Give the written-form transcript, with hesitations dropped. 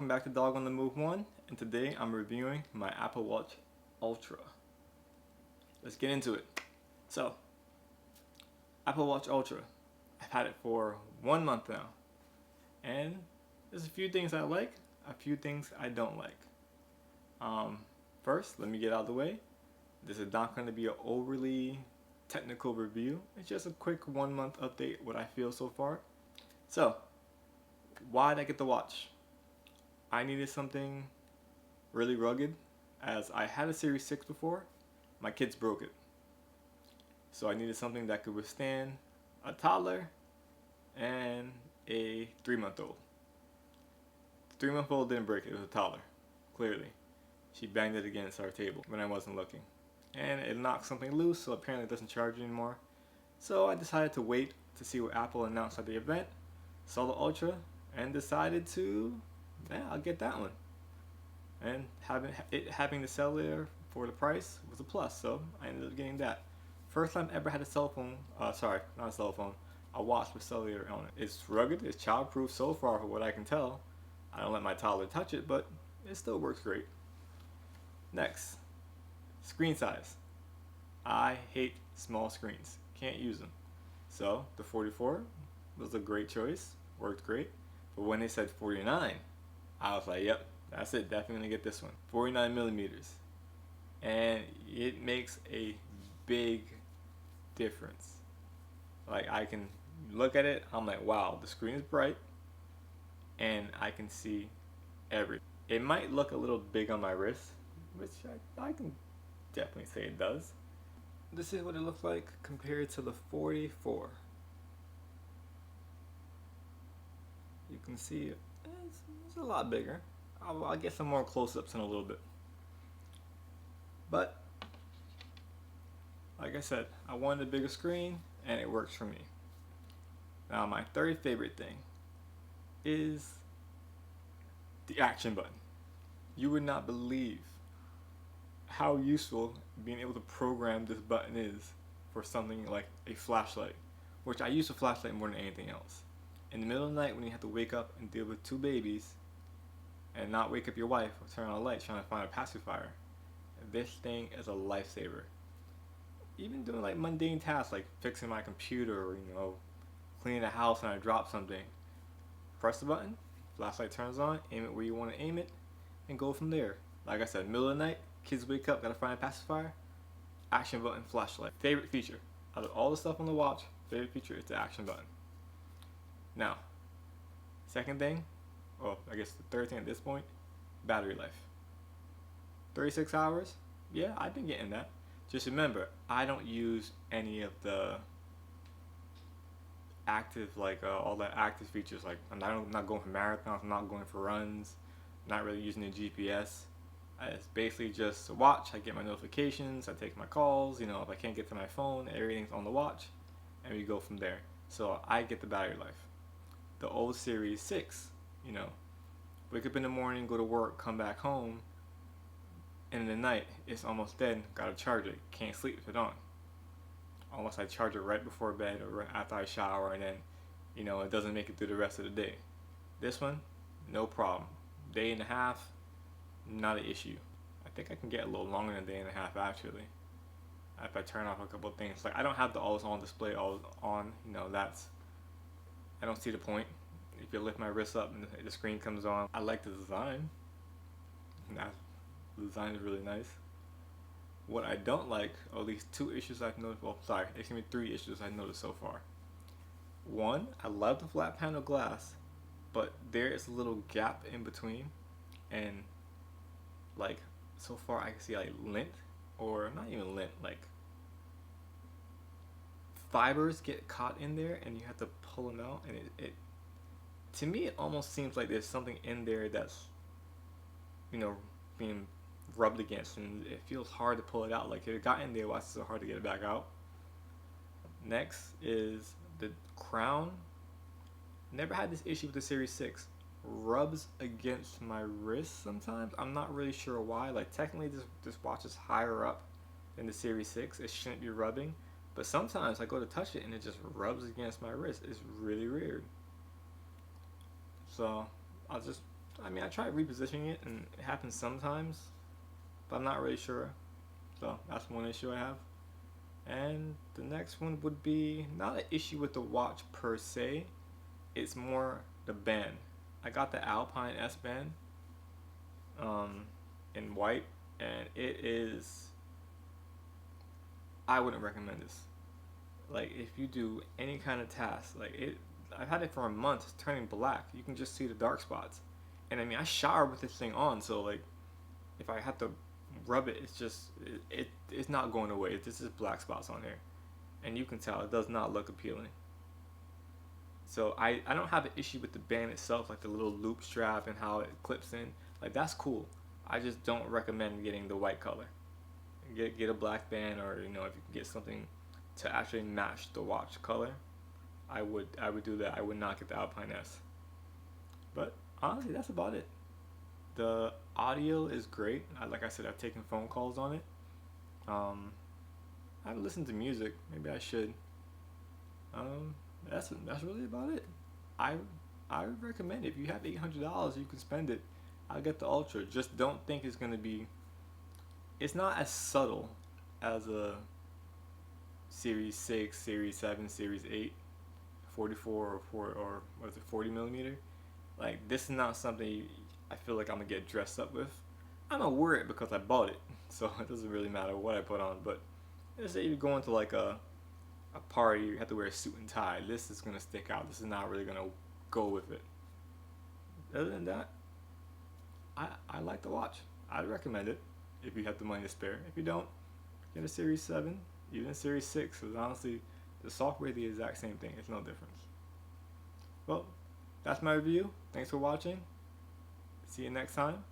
welcome back to Dog on the Move 1, and today I'm reviewing my Apple Watch Ultra. Let's get into it. So, Apple Watch Ultra. I've had it for 1 month now, and there's a few things I like, a few things I don't like. First, let me get out of the way. This is not going to be an overly technical review. It's just a quick 1 month update, what I feel so far. So, why did I get the watch? I needed something really rugged, as I had a Series 6 before. My kids broke it. So I needed something that could withstand a toddler and a 3-month-old. The 3-month-old didn't break it, it was a toddler, clearly. She banged it against our table when I wasn't looking. And it knocked something loose, so apparently it doesn't charge anymore. So I decided to wait to see what Apple announced at the event, saw the Ultra, and decided to, I'll get that one. And having the cellular for the price was a plus, so I ended up getting that. First time I ever had a cell phone, not a cell phone, a watch with cellular on it. It's rugged, it's childproof so far from what I can tell. I don't let my toddler touch it, but it still works great. Next, screen size. I hate small screens, can't use them. So the 44 was a great choice, worked great. But when they said 49, I was like, yep, that's it, definitely gonna get this one. 49 millimeters. And it makes a big difference. Like, I can look at it, I'm like, wow, the screen is bright and I can see everything. It might look a little big on my wrist, which I can definitely say it does. This is what it looks like compared to the 44. You can see it's a lot bigger. I'll get some more close-ups in a little bit. But, like I said, I wanted a bigger screen, and it works for me. Now, my third favorite thing is the action button. You would not believe how useful being able to program this button is for something like a flashlight, which I use a flashlight more than anything else. In the middle of the night when you have to wake up and deal with 2 babies and not wake up your wife or turn on a light trying to find a pacifier, this thing is a lifesaver. Even doing like mundane tasks like fixing my computer or cleaning the house and I drop something, press the button, flashlight turns on, aim it where you want to aim it, and go from there. Like I said, middle of the night, kids wake up, gotta find a pacifier, action button, flashlight. Favorite feature out of all the stuff on the watch, favorite feature is the action button. Now, second thing, I guess the third thing at this point, battery life. 36 hours? Yeah, I've been getting that. Just remember, I don't use any of the active, all the active features. Like, I'm not going for marathons, I'm not going for runs, not really using the GPS. It's basically just a watch. I get my notifications, I take my calls, if I can't get to my phone, everything's on the watch, and we go from there. So I get the battery life. The old Series 6, wake up in the morning, go to work, come back home, and in the night, it's almost dead, gotta charge it, can't sleep with it on. Unless I charge it right before bed or right after I shower, and then, it doesn't make it through the rest of the day. This one, no problem. Day and a half, not an issue. I think I can get a little longer than a day and a half actually, if I turn off a couple of things. Like, I don't have the always on display always on, I don't see the point. If you lift my wrist up and the screen comes on, I like the design. The design is really nice. What I don't like, or at least 2 issues I've noticed, it's gonna be 3 issues I've noticed so far. 1, I love the flat panel glass, but there is a little gap in between, and so far I can see lint, or not even lint, fibers get caught in there and you have to pull them out, and it to me it almost seems like there's something in there that's being rubbed against, and it feels hard to pull it out. Like, if it got in there, why is it so hard to get it back out? Next is the crown. Never had this issue with the Series 6. Rubs against my wrist sometimes. I'm not really sure why. Like, technically this watch is higher up than the Series 6. It shouldn't be rubbing, but sometimes I go to touch it and it just rubs against my wrist. It's really weird. So I'll just I mean, I tried repositioning it, and it happens sometimes, but I'm not really sure. So that's one issue I have. And the next one would be not an issue with the watch per se, it's more the band. I got the Alpine S band um, in white, and it is. I wouldn't recommend this. Like, if you do any kind of task, like it, I've had it for a month. It's turning black. You can just see the dark spots. And I mean, I shower with this thing on, so like, if I have to rub it, it's just it's not going away. It's just black spots on here, and you can tell it does not look appealing. So I don't have an issue with the band itself, like the little loop strap and how it clips in. Like that's cool. I just don't recommend getting the white color. Get a black band, or you know, if you can get something to actually match the watch color, I would do that. I would not get the Alpine S. But honestly, that's about it. The audio is great. Like I said, I've taken phone calls on it. Um, I haven't listened to music. Maybe I should. Um, that's really about it. I I would recommend it. If you have $800, you can spend it. I'll get the Ultra. Just don't think it's gonna be. It's not as subtle as a Series 6, Series 7, Series 8, 44 or 4 or what is it, 40 millimeter. Like this is not something I feel like I'm gonna get dressed up with. I'm gonna wear it because I bought it, so it doesn't really matter what I put on. But let's say you're going to like a party, you have to wear a suit and tie. This is gonna stick out. This is not really gonna go with it. Other than that, I like the watch. I'd recommend it if you have the money to spare. If you don't, get a Series 7, even a Series 6, because honestly, the software is the exact same thing. It's no difference. Well, that's my review. Thanks for watching. See you next time.